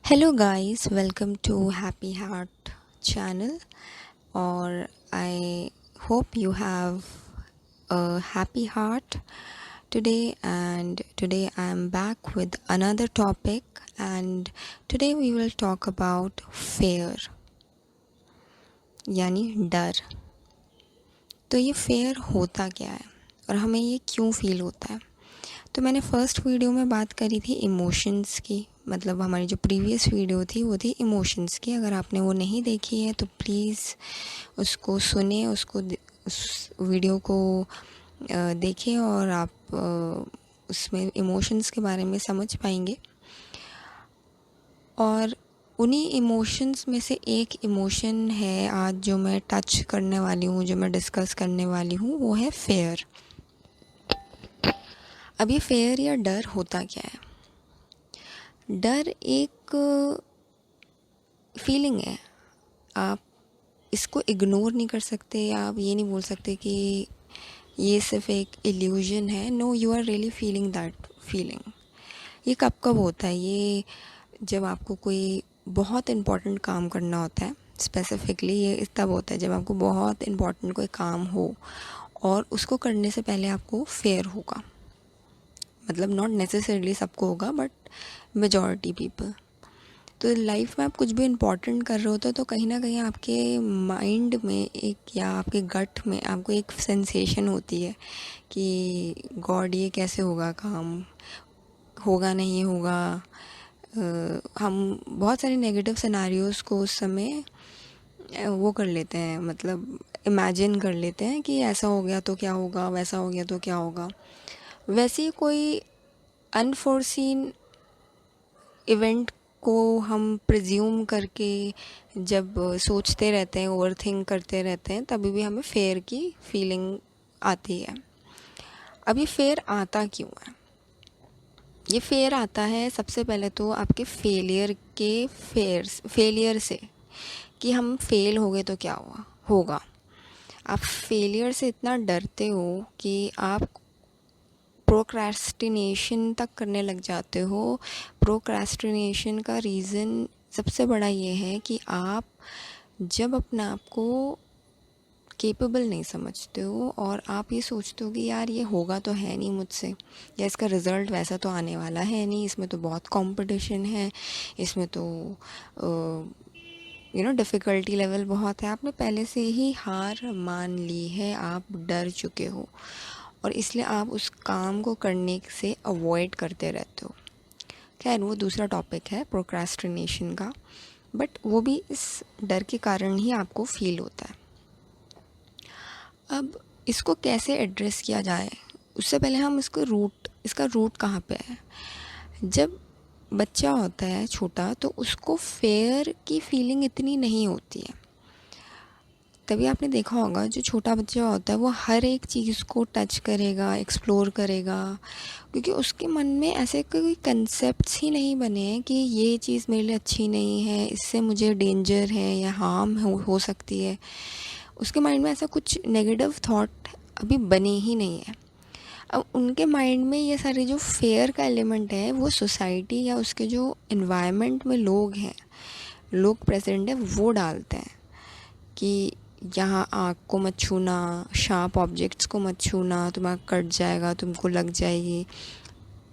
Hello guys, welcome to Happy Heart channel or I hope you have a happy heart today and today I am back with another topic and today we will talk about fear यानी डर। तो ये fair होता क्या है और हमें ये क्यों फील होता है। तो मैंने फर्स्ट वीडियो में बात करी थी इमोशंस की, मतलब हमारी जो प्रीवियस वीडियो थी वो थी इमोशंस की। अगर आपने वो नहीं देखी है तो प्लीज़ उसको सुने, उस वीडियो को देखें और आप उसमें इमोशंस के बारे में समझ पाएंगे। और उन्हीं इमोशंस में से एक इमोशन है आज जो मैं टच करने वाली हूँ, जो मैं डिस्कस करने वाली हूँ, वो है फेयर। अब ये फेयर या डर होता क्या है। डर एक फीलिंग है, आप इसको इग्नोर नहीं कर सकते या आप ये नहीं बोल सकते कि ये सिर्फ एक इल्यूजन है। No, you are really feeling that feeling. ये कब कब होता है, ये जब आपको कोई बहुत इम्पोर्टेंट काम करना होता है। स्पेसिफिकली ये तब होता है जब आपको बहुत इम्पोर्टेंट कोई काम हो और उसको करने से पहले आपको फेयर होगा। मतलब नॉट नेसेसरीली सबको होगा बट मेजॉरिटी पीपल। तो लाइफ में आप कुछ भी इम्पोर्टेंट कर रहे होते हो तो कहीं ना कहीं आपके माइंड में एक या आपके गट में आपको एक सेंसेशन होती है कि गॉड ये कैसे होगा, काम होगा नहीं होगा। हम बहुत सारे नेगेटिव सिनारियोज़ को उस समय वो कर लेते हैं, मतलब इमेजिन कर लेते हैं कि ऐसा हो गया तो क्या होगा, वैसा हो गया तो क्या होगा। वैसे ही कोई अनफोर्सीन इवेंट को हम प्रिज्यूम करके जब सोचते रहते हैं, ओवर थिंक करते रहते हैं, तभी भी हमें फेयर की फीलिंग आती है। अब ये फेयर आता क्यों है। ये फेयर आता है सबसे पहले तो आपके फेलियर से, कि हम फेल हो गए तो क्या होगा। आप फेलियर से इतना डरते हो कि आप प्रोक्रेस्टिनेशन तक करने लग जाते हो। प्रोक्रेस्टिनेशन का रीज़न सबसे बड़ा ये है कि आप जब अपने आप को केपेबल नहीं समझते हो और आप ये सोचते हो कि यार ये होगा तो है नहीं मुझसे, या इसका रिज़ल्ट वैसा तो आने वाला है नहीं, इसमें तो बहुत कंपटीशन है, इसमें तो डिफ़िकल्टी लेवल बहुत है। आपने पहले से ही हार मान ली है, आप डर चुके हो और इसलिए आप उस काम को करने से अवॉइड करते रहते हो। खैर वो दूसरा टॉपिक है प्रोक्रास्टिनेशन का, बट वो भी इस डर के कारण ही आपको फील होता है। अब इसको कैसे एड्रेस किया जाए, उससे पहले हम इसका रूट कहाँ पे है। जब बच्चा होता है छोटा तो उसको फेयर की फीलिंग इतनी नहीं होती है। तभी आपने देखा होगा जो छोटा बच्चा होता है वो हर एक चीज़ को टच करेगा, एक्सप्लोर करेगा, क्योंकि उसके मन में ऐसे कोई कंसेप्ट्स ही नहीं बने हैं कि ये चीज़ मेरे लिए अच्छी नहीं है, इससे मुझे डेंजर है या हार्म हो सकती है। उसके माइंड में ऐसा कुछ नेगेटिव थॉट अभी बने ही नहीं है। अब उनके माइंड में ये सारे जो फेयर का एलिमेंट है वो सोसाइटी या उसके जो इन्वायरमेंट में लोग प्रेजेंट है वो डालते हैं कि यहाँ आँख को मत छूना, शार्प ऑब्जेक्ट्स को मत छूना, तुम्हारा कट जाएगा, तुमको लग जाएगी।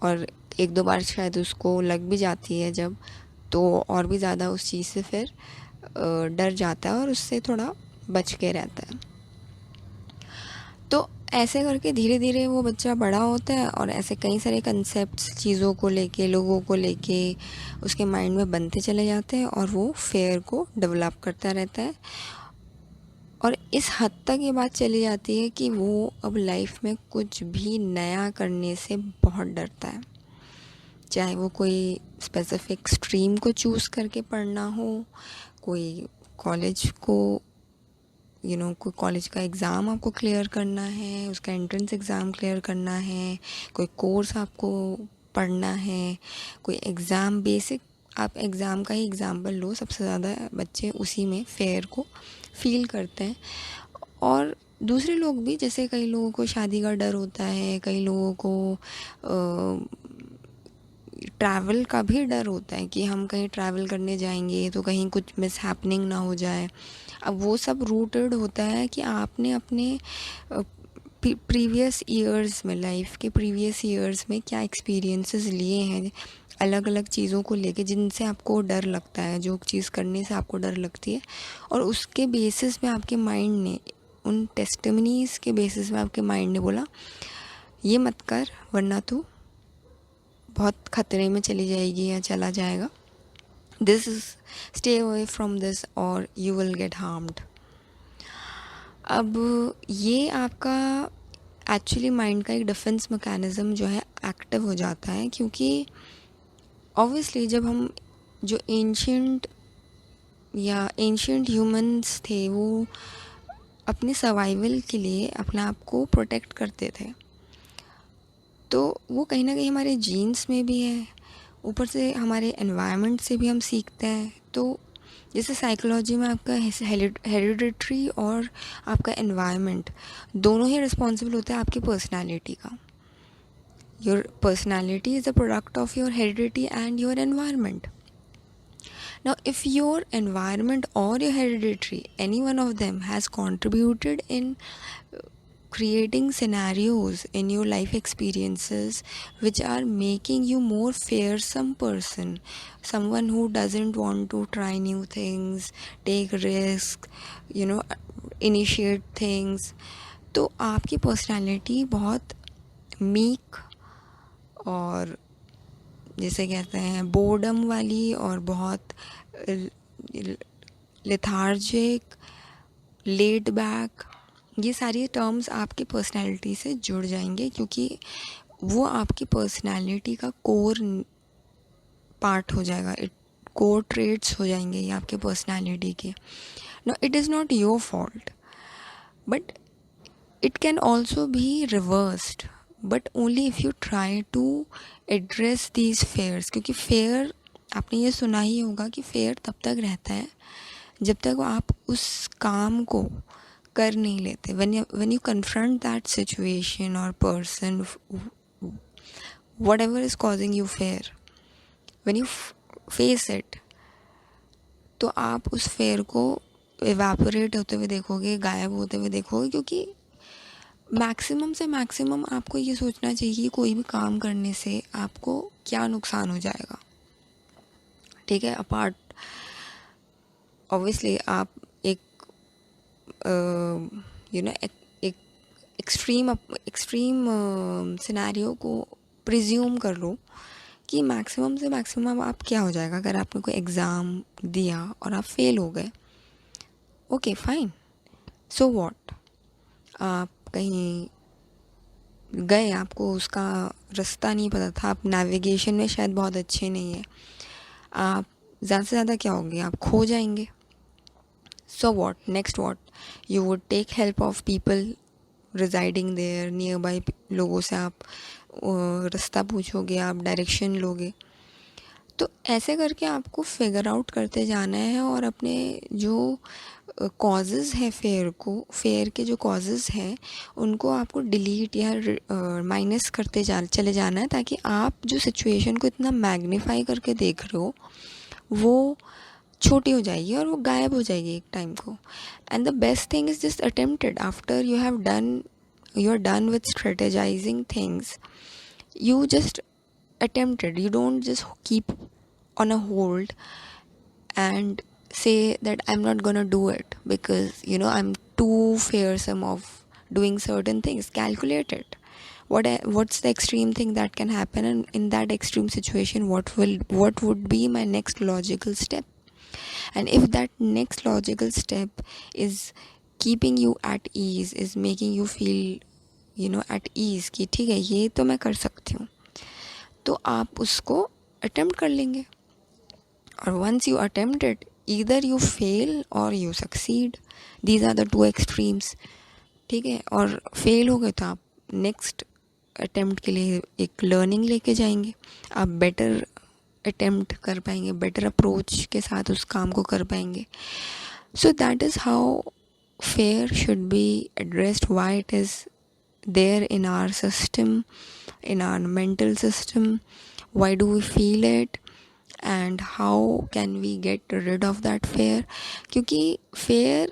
और एक दो बार शायद उसको लग भी जाती है जब, तो और भी ज़्यादा उस चीज़ से फिर डर जाता है और उससे थोड़ा बच के रहता है। तो ऐसे करके धीरे धीरे वो बच्चा बड़ा होता है और ऐसे कई सारे कंसेप्ट्स चीज़ों को लेके, लोगों को लेके उसके माइंड में बनते चले जाते हैं और वो फेयर को डेवलप करता रहता है। और इस हद तक ये बात चली जाती है कि वो अब लाइफ में कुछ भी नया करने से बहुत डरता है। चाहे वो कोई स्पेसिफिक स्ट्रीम को चूज़ करके पढ़ना हो, कोई कॉलेज को कोई कॉलेज का एग्ज़ाम आपको क्लियर करना है, उसका एंट्रेंस एग्ज़ाम क्लियर करना है, कोई कोर्स आपको पढ़ना है, कोई एग्ज़ाम बेसिक, आप एग्ज़ाम का ही एग्ज़ाम्पल लो, सबसे ज़्यादा बच्चे उसी में फेयर को फील करते हैं। और दूसरे लोग भी, जैसे कई लोगों को शादी का डर होता है, कई लोगों को ट्रैवल का भी डर होता है कि हम कहीं ट्रैवल करने जाएंगे तो कहीं कुछ मिस हैपनिंग ना हो जाए। अब वो सब रूटेड होता है कि आपने अपने प्रीवियस ईयर्स में, लाइफ के प्रीवियस ईयर्स में क्या एक्सपीरियंसेस लिए हैं अलग अलग चीज़ों को लेके, जिनसे आपको डर लगता है, जो चीज़ करने से आपको डर लगती है, और उसके बेसिस में आपके माइंड ने, उन टेस्टिमनीज़ के बेसिस में आपके माइंड ने बोला ये मत कर वरना तू बहुत ख़तरे में चली जाएगी या चला जाएगा, this is stay away from this और यू विल गेट हार्म्ड। अब ये आपका एक्चुअली माइंड का एक डिफेंस मैकेनिज़्म जो है एक्टिव हो जाता है, क्योंकि ऑब्वियसली जब हम जो एंशियंट ह्यूमंस थे वो अपने सर्वाइवल के लिए अपने आप को प्रोटेक्ट करते थे, तो वो कहीं ना कहीं हमारे जीन्स में भी है, ऊपर से हमारे एनवायरनमेंट से भी हम सीखते हैं। तो जैसे साइकोलॉजी में आपका हेरिडिटरी और आपका एनवायरनमेंट दोनों ही रिस्पॉन्सिबल होते हैं आपकी पर्सनालिटी का। Your personality is a product of your heredity and your environment. Now, if your environment or your hereditary, any one of them, has contributed in creating scenarios in your life experiences which are making you more fearsome person, someone who doesn't want to try new things, take risk, initiate things, तो आपकी personality बहुत meek और जिसे कहते हैं boredom वाली और बहुत लेथार्जिक, लेड बैक, ये सारी टर्म्स आपकी पर्सनालिटी से जुड़ जाएंगे, क्योंकि वो आपकी पर्सनालिटी का कोर पार्ट हो जाएगा, कोर ट्रेट्स हो जाएंगे ये आपके पर्सनालिटी के। No, it is not your fault, but it can also be reversed, but only if you try to address these fears. क्योंकि फेयर, आपने ये सुना ही होगा कि फेयर तब तक रहता है जब तक आप उस काम को कर नहीं लेते। when you confront that situation or person, whatever is causing you fear, when you face it, तो आप उस फेयर को evaporate होते हुए देखोगे, गायब होते हुए देखोगे। क्योंकि मैक्सिमम से मैक्सिमम आपको ये सोचना चाहिए कि कोई भी काम करने से आपको क्या नुकसान हो जाएगा, ठीक है। अपार्ट ऑब्वियसली आप एक एक एक्सट्रीम सिनेरियो को प्रिज्यूम कर लो कि मैक्सिमम से मैक्सिमम आप क्या हो जाएगा अगर आपने कोई एग्ज़ाम दिया और आप फेल हो गए। ओके फाइन, सो व्हाट, आप कहीं गए, आपको उसका रास्ता नहीं पता था, आप नेविगेशन में शायद बहुत अच्छे नहीं है, आप ज़्यादा से ज़्यादा क्या होंगे, आप खो जाएंगे। So what, next what, you would take help of people residing there, nearby लोगों से आप रास्ता पूछोगे, आप डायरेक्शन लोगे। तो ऐसे करके आपको फिगर आउट करते जाना है और अपने जो कॉजेज़ है फेयर के जो कॉजेज़ हैं उनको आपको डिलीट या माइनस करते चले जाना है, ताकि आप जो सिचुएशन को इतना मैग्नीफाई करके देख रहे हो वो छोटी हो जाएगी और वो गायब हो जाएगी एक टाइम को। And the best thing is just attempted after you are done with strategizing things, you just attempted, you don't just keep on a hold and say that I'm not gonna do it because I'm too fearsome of doing certain things. Calculate it. What's the extreme thing that can happen, and in that extreme situation what would be my next logical step? And if that next logical step is keeping you at ease, is making you feel at ease कि ठीक है ये तो मैं कर सकती हूँ, तो आप उसको अटेम्प्ट कर लेंगे। और once you attempt it, either you fail और you succeed, these are the two extremes, ठीक है। और फेल हो गए तो आप नेक्स्ट अटेम्प्ट के लिए एक लर्निंग लेके जाएंगे, आप बेटर अटेम्प्ट कर पाएंगे, बेटर अप्रोच के साथ उस काम को कर पाएंगे। So that is how fair should be addressed, why it is there in our system, in our mental system, why do we feel it, and how can we get rid of that fear. क्योंकि fear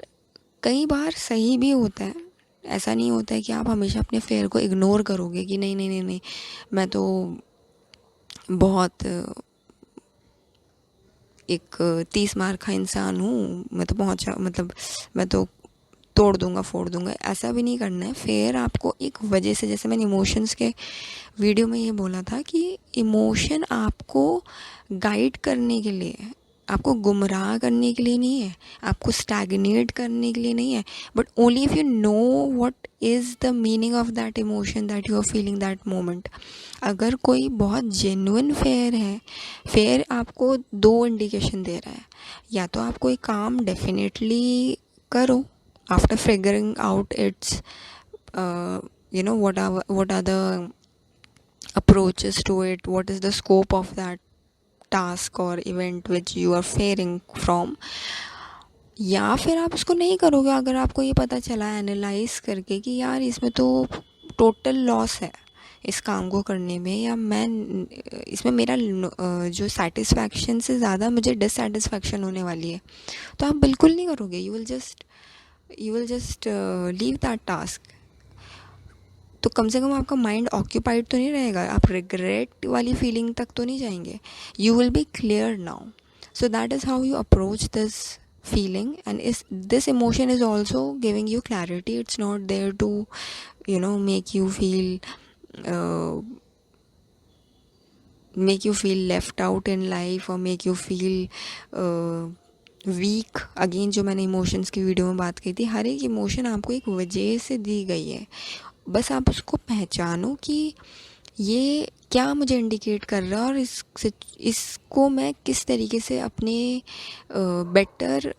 कई बार सही भी होता है, ऐसा नहीं होता है कि आप हमेशा अपने फेयर को इग्नोर करोगे कि नहीं नहीं नहीं नहीं मैं तो बहुत एक 30 मार्क का इंसान हूँ, मैं तो पहुँचा मतलब मैं तो तोड़ दूंगा फोड़ दूंगा, ऐसा भी नहीं करना है. फेयर आपको एक वजह से, जैसे मैंने इमोशंस के वीडियो में ये बोला था कि इमोशन आपको गाइड करने के लिए है, आपको गुमराह करने के लिए नहीं है, आपको स्टैग्नेट करने के लिए नहीं है, but only if you know what is the meaning of that emotion that you are feeling that moment. अगर कोई बहुत जेन्युइन फेयर है, फेयर आपको दो इंडिकेशन दे रहा है, या तो आप कोई काम डेफिनेटली करो after figuring out its what are the approaches to it, what is the scope of that task or event which you are fearing from. या फिर आप उसको नहीं करोगे अगर आपको ये पता चला एनालाइज करके कि यार इसमें तो टोटल लॉस है इस काम को करने में, या मैं इसमें मेरा जो सेटिस्फैक्शन से ज़्यादा मुझे डिससेटिस्फैक्शन होने वाली है, तो आप बिल्कुल नहीं करोगे. You will just leave that task. तो कम से कम आपका माइंड ऑक्यूपाइड तो नहीं रहेगा, आप रिग्रेट वाली फीलिंग तक तो नहीं जाएंगे. You will be clear now. So that is how you approach this feeling, and this emotion is also giving you clarity. It's not there to make you feel left out in life or make you feel weak. Again जो मैंने emotions की video में बात की थी, हर एक emotion आपको एक वजह से दी गई है, बस आप उसको पहचानो कि ये क्या मुझे इंडिकेट कर रहा है और इसको मैं किस तरीके से अपने बेटर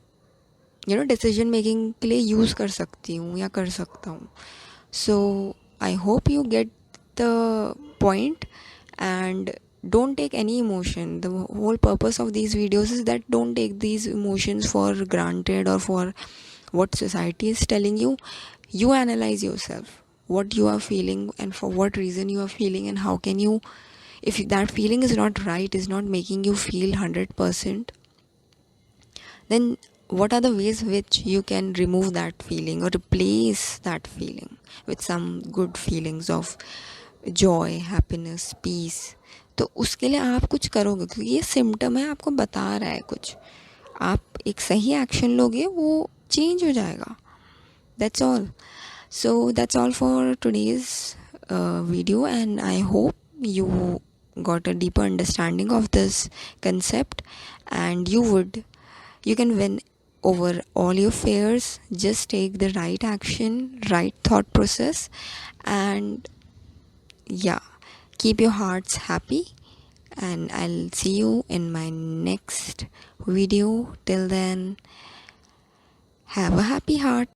डिसीजन मेकिंग के लिए यूज़ कर सकती हूँ या कर सकता हूँ. So I hope you get the point, and don't take any emotion. The whole purpose of these videos is that don't take these emotions for granted or for what society is telling you. You analyze yourself, what you are feeling and for what reason you are feeling, and how can you, if that feeling is not right, is not making you feel 100%, then what are the ways which you can remove that feeling or replace that feeling with some good feelings of joy, happiness, peace. तो उसके लिए आप कुछ करोगे, क्योंकि ये symptom है, आपको बता रहा है कुछ, आप एक सही एक्शन लोगे वो चेंज हो जाएगा. That's all. So that's all for today's video, and I hope you got a deeper understanding of this concept, and you can win over all your fears. Just take the right action, right thought process, and keep your hearts happy. And I'll see you in my next video. Till then, have a happy heart.